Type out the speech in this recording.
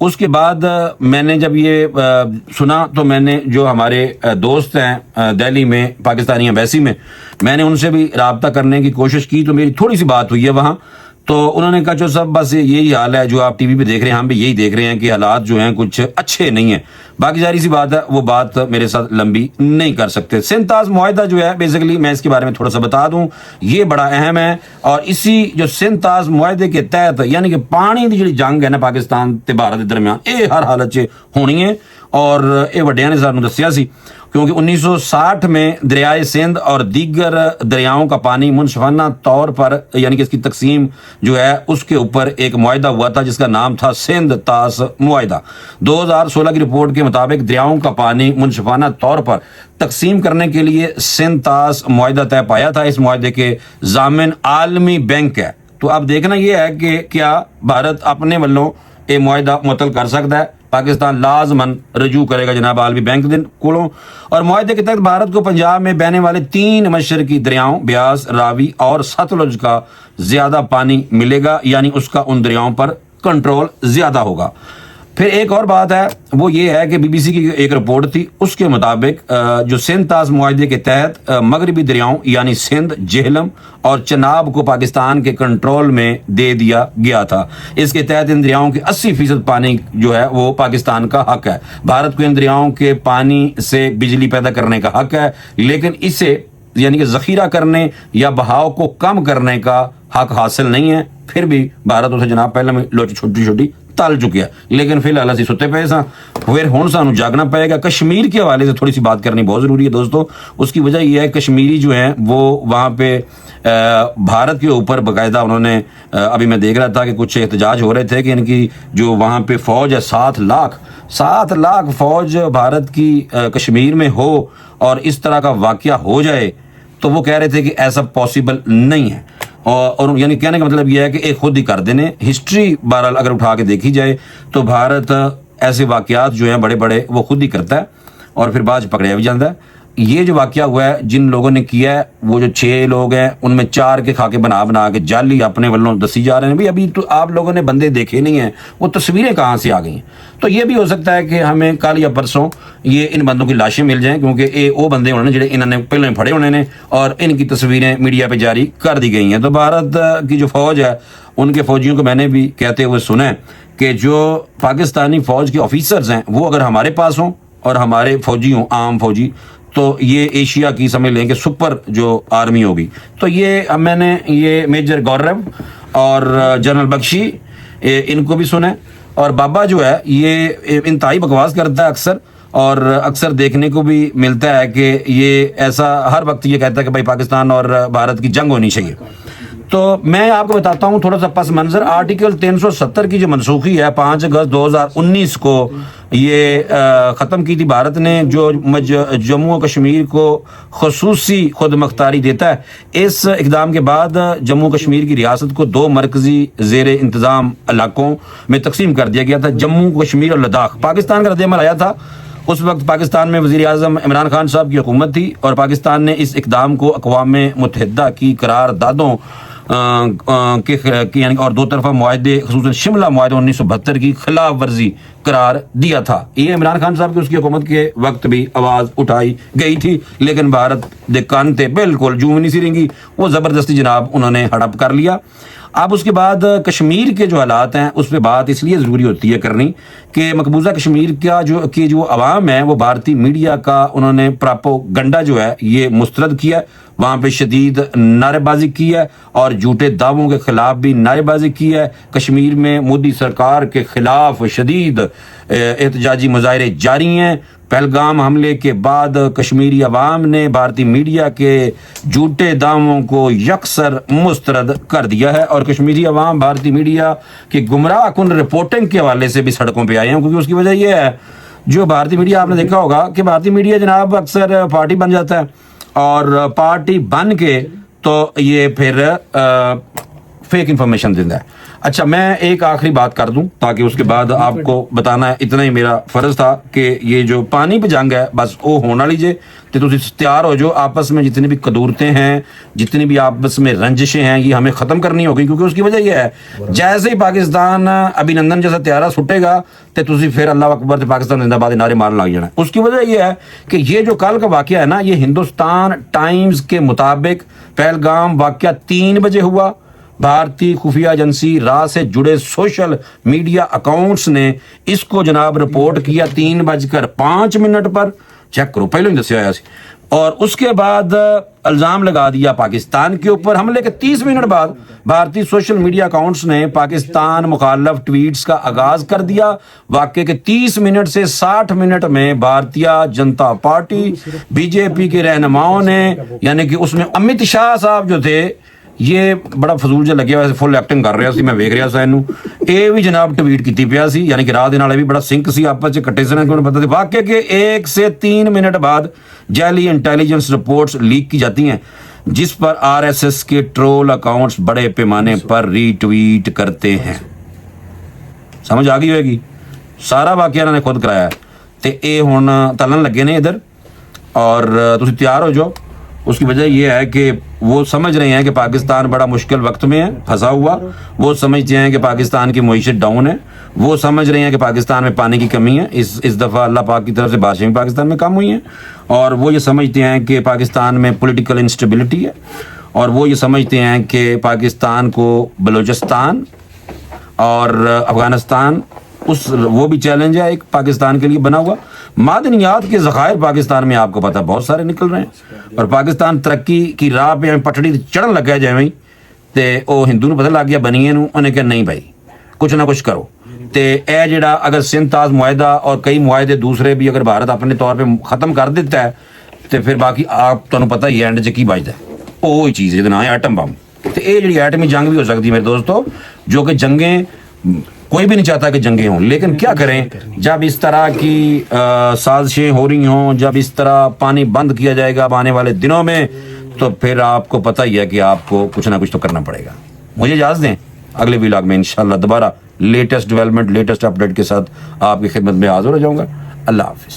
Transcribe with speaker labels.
Speaker 1: اس کے بعد میں نے جب یہ سنا تو میں نے جو ہمارے دوست ہیں دہلی میں پاکستانی ایمبیسی میں نے ان سے بھی رابطہ کرنے کی کوشش کی، تو میری تھوڑی سی بات ہوئی ہے وہاں، تو انہوں نے کہا جو سب بس یہی حال ہے جو آپ ٹی وی پہ دیکھ رہے ہیں، ہم بھی یہی دیکھ رہے ہیں کہ حالات جو ہیں کچھ اچھے نہیں ہیں۔ باقی ظاہر سی بات ہے وہ بات میرے ساتھ لمبی نہیں کر سکتے۔ سندھ طاس معاہدہ جو ہے بیسیکلی میں اس کے بارے میں تھوڑا سا بتا دوں، یہ بڑا اہم ہے، اور اسی جو سندھ طاس معاہدے کے تحت یعنی کہ پانی کی جڑی جنگ ہے نا پاکستان تے بھارت کے درمیان، یہ ہر حالت چ ہونی ہے، اور یہ وڈیاں نے سانوں دسیا سی، کیونکہ 1960 میں دریائے سندھ اور دیگر دریاؤں کا پانی منصفانہ طور پر یعنی کہ اس کی تقسیم جو ہے اس کے اوپر ایک معاہدہ ہوا تھا جس کا نام تھا سندھ طاس معاہدہ۔ 2016 کی رپورٹ کے مطابق دریاؤں کا پانی منصفانہ طور پر تقسیم کرنے کے لیے سندھ طاس معاہدہ طے پایا تھا۔ اس معاہدے کے ضامن عالمی بینک ہے۔ تو اب دیکھنا یہ ہے کہ کیا بھارت اپنے والوں یہ معاہدہ معطل کر سکتا ہے؟ پاکستان لازماً رجوع کرے گا جناب عالمی بینک دن کولوں، اور معاہدے کے تحت بھارت کو پنجاب میں بہنے والے 3 مشرقی دریاؤں بیاس، راوی اور ستلج کا زیادہ پانی ملے گا، یعنی اس کا ان دریاؤں پر کنٹرول زیادہ ہوگا۔ پھر ایک اور بات ہے وہ یہ ہے کہ بی بی سی کی ایک رپورٹ تھی، اس کے مطابق جو سندھ طاس معاہدے کے تحت مغربی دریاؤں یعنی سندھ، جہلم اور چناب کو پاکستان کے کنٹرول میں دے دیا گیا تھا۔ اس کے تحت ان دریاؤں کے 80% پانی جو ہے وہ پاکستان کا حق ہے۔ بھارت کو ان دریاؤں کے پانی سے بجلی پیدا کرنے کا حق ہے، لیکن اسے یعنی کہ ذخیرہ کرنے یا بہاؤ کو کم کرنے کا حق حاصل نہیں ہے۔ پھر بھی بھارت اسے جناب پہلے میں لوچ چھوٹی چھوٹی تل چکیا، لیکن فی الحال اسی ستے پے ساں، پھر ہن سانوں جاگنا پائے گا۔ کشمیر کے حوالے سے تھوڑی سی بات کرنی بہت ضروری ہے دوستو۔ اس کی وجہ یہ ہے کشمیری جو ہیں وہ وہاں پہ بھارت کے اوپر باقاعدہ انہوں نے ابھی میں دیکھ رہا تھا کہ کچھ احتجاج ہو رہے تھے کہ ان کی جو وہاں پہ فوج ہے 7 لاکھ فوج بھارت کی کشمیر میں ہو اور اس طرح کا واقعہ ہو جائے، تو وہ کہہ رہے تھے کہ ایسا پاسبل نہیں ہے، اور یعنی کہنے کا مطلب یہ ہے کہ ایک خود ہی کر دینے۔ ہسٹری بہرحال اگر اٹھا کے دیکھی جائے تو بھارت ایسے واقعات جو ہیں بڑے بڑے وہ خود ہی کرتا ہے اور پھر بعد پکڑیا بھی جاتا ہے۔ یہ جو واقعہ ہوا ہے جن لوگوں نے کیا ہے وہ جو 6 لوگ ہیں ان میں 4 کے خاکے بنا کے جعلی اپنے والوں دسی جا رہے ہیں۔ بھی ابھی تو آپ لوگوں نے بندے دیکھے نہیں ہیں، وہ تصویریں کہاں سے آ گئی ہیں؟ تو یہ بھی ہو سکتا ہے کہ ہمیں کل یا پرسوں یہ ان بندوں کی لاشیں مل جائیں، کیونکہ یہ وہ بندے ہونے جڑے انہوں نے پہلے پھڑے ہونے نے اور ان کی تصویریں میڈیا پہ جاری کر دی گئی ہیں۔ تو بھارت کی جو فوج ہے ان کے فوجیوں کو میں نے بھی کہتے ہوئے سنا ہے کہ جو پاکستانی فوج کے آفیسرز ہیں وہ اگر ہمارے پاس ہوں اور ہمارے فوجی ہوں عام فوجی، تو یہ ایشیا کی سمجھ لیں کہ سپر جو آرمی ہوگی۔ تو یہ میں نے یہ میجر گورو اور جنرل بخشی ان کو بھی سنا ہے، اور بابا جو ہے یہ انتہائی بکواس کرتا ہے اکثر، اور اکثر دیکھنے کو بھی ملتا ہے کہ یہ ایسا ہر وقت یہ کہتا ہے کہ بھائی پاکستان اور بھارت کی جنگ ہونی چاہیے۔ تو میں آپ کو بتاتا ہوں تھوڑا سا پس منظر۔ آرٹیکل 370 کی جو منسوخی ہے 5 اگست 2019 کو یہ ختم کی تھی بھارت نے، جو جموں و کشمیر کو خصوصی خود مختاری دیتا ہے۔ اس اقدام کے بعد جموں کشمیر کی ریاست کو 2 مرکزی زیر انتظام علاقوں میں تقسیم کر دیا گیا تھا، جموں کشمیر اور لداخ۔ پاکستان کا رد عمل آیا تھا، اس وقت پاکستان میں وزیر اعظم عمران خان صاحب کی حکومت تھی، اور پاکستان نے اس اقدام کو اقوام متحدہ کی قراردادوں یعنی اور 2 طرفہ معاہدے خصوصاً شملہ معاہدہ 1972 کی خلاف ورزی قرار دیا تھا۔ یہ عمران خان صاحب کی اس کی حکومت کے وقت بھی آواز اٹھائی گئی تھی، لیکن بھارت دے کان تے بالکل جوں نہیں سی رنگی، وہ زبردستی جناب انہوں نے ہڑپ کر لیا۔ اب اس کے بعد کشمیر کے جو حالات ہیں اس پہ بات اس لیے ضروری ہوتی ہے کرنی کہ مقبوضہ کشمیر کا جو عوام ہے وہ بھارتی میڈیا کا انہوں نے پراپوگنڈا جو ہے یہ مسترد کیا، وہاں پہ شدید نعرے بازی کی ہے اور جھوٹے دعووں کے خلاف بھی نعرے بازی کی ہے۔ کشمیر میں مودی سرکار کے خلاف شدید احتجاجی مظاہرے جاری ہیں۔ پہلگام حملے کے بعد کشمیری عوام نے بھارتی میڈیا کے جھوٹے دعووں کو یکسر مسترد کر دیا ہے، اور کشمیری عوام بھارتی میڈیا کی گمراہ کن رپورٹنگ کے حوالے سے بھی سڑکوں پہ آئے ہیں، کیونکہ اس کی وجہ یہ ہے جو بھارتی میڈیا آپ نے دیکھا ہوگا کہ بھارتی میڈیا جناب اکثر پارٹی بن جاتا ہے، اور پارٹی بن کے تو یہ پھر فیک انفارمیشن دیتا ہے۔ اچھا میں ایک آخری بات کر دوں تاکہ اس کے بعد آپ کو بتانا اتنا ہی میرا فرض تھا کہ یہ جو پانی پہ جنگ ہے بس وہ ہونا لیجیے تو تسی تیار ہو جو آپس میں جتنی بھی قدورتیں ہیں جتنی بھی آپس میں رنجشیں ہیں یہ ہمیں ختم کرنی ہوگی کیونکہ اس کی وجہ یہ ہے جیسے ہی پاکستان ابھینندن جیسا طیارہ چھٹے گا تو تسی پھر اللہ اکبر پاکستان زندہ باد نعرے مارن لگ جانا ہے۔ اس کی وجہ یہ ہے کہ یہ جو کل کا واقعہ ہے نا یہ ہندوستان ٹائمز کے مطابق پہلگام واقعہ 3 بجے ہوا۔ بھارتی خفیہ ایجنسی رات سے جڑے سوشل میڈیا اکاؤنٹس نے اس کو جناب رپورٹ کیا 3:05 پر، چیک کرو پہلے ہی دسیا آیا سی، اور اس کے بعد الزام لگا دیا پاکستان کے اوپر۔ حملے کے 30 منٹ بعد بھارتی سوشل میڈیا اکاؤنٹس نے پاکستان مخالف ٹویٹس کا آغاز کر دیا۔ واقعے کے 30 منٹ سے 60 منٹ میں Bharatiya Janata party B J پی کے رہنماؤں نے یعنی کہ اس میں امت شاہ صاحب جو تھے یہ بڑا فضول جا لگیا ویسے فل ایکٹنگ کر رہا سی، میں ویکھ رہا سا اینو، اے بھی جناب ٹویٹ کیتی پیا سی یعنی کہ راہ دے نال بھی بڑا سنک سی آپس وچ کٹے سن کو پتہ سی۔ واقعے کے 1 سے 3 منٹ بعد جعلی انٹیلیجنس رپورٹس لیک کی جاتی ہیں جس پر آر ایس ایس کے ٹرول اکاؤنٹس بڑے پیمانے پر ری ٹویٹ کرتے ہیں۔ سمجھ آ گئی ہوئے گی، سارا واقعہ انہوں نے خود کرایا ہے تے اے ہن تلن لگے نے ادھر، اور تسی تیار ہو جاؤ۔ اس کی وجہ یہ ہے کہ وہ سمجھ رہے ہیں کہ پاکستان بڑا مشکل وقت میں ہے پھنسا ہوا، وہ سمجھتے ہیں کہ پاکستان کی معیشت ڈاؤن ہے، وہ سمجھ رہے ہیں کہ پاکستان میں پانی کی کمی ہے، اس دفعہ اللہ پاک کی طرف سے بارشیں بھی پاکستان میں کم ہوئی ہیں، اور وہ یہ سمجھتے ہیں کہ پاکستان میں پولیٹیکل انسٹیبلٹی ہے، اور وہ یہ سمجھتے ہیں کہ پاکستان کو بلوچستان اور افغانستان وہ بھی چیلنج ہے ایک پاکستان کے لیے بنا ہوا۔ معدنیات کے ذخائر پاکستان میں آپ کو پتہ بہت سارے نکل رہے ہیں، اور پاکستان ترقی کی راہ پہ پٹڑی چڑھن لگا جائیں تے او ہندو نو پتہ لگ گیا بنیے نو، انہیں کہ نہیں بھائی کچھ نہ کچھ کرو تے اے جڑا اگر سندھ تاز معاہدہ اور کئی معاہدے دوسرے بھی اگر بھارت اپنے طور پہ ختم کر دیتا ہے تے پھر باقی آپ تمہیں پتہ ہی اینڈ 'چ کی بچتا ہے، وہی چیز ہے نا ایٹم بم۔ تے اے جڑی ایٹمی جنگ بھی ہو سکتی ہے میرے دوستو، جو کہ جنگیں کوئی بھی نہیں چاہتا کہ جنگیں ہوں، لیکن کیا کریں جب اس طرح کی سازشیں ہو رہی ہوں، جب اس طرح پانی بند کیا جائے گا اب آنے والے دنوں میں تو پھر آپ کو پتہ ہی ہے کہ آپ کو کچھ نہ کچھ تو کرنا پڑے گا۔ مجھے اجازت دیں، اگلے ولاگ میں انشاءاللہ دوبارہ لیٹسٹ ڈیولپمنٹ لیٹسٹ اپڈیٹ کے ساتھ آپ کی خدمت میں حاضر ہو جاؤں گا۔ اللہ حافظ۔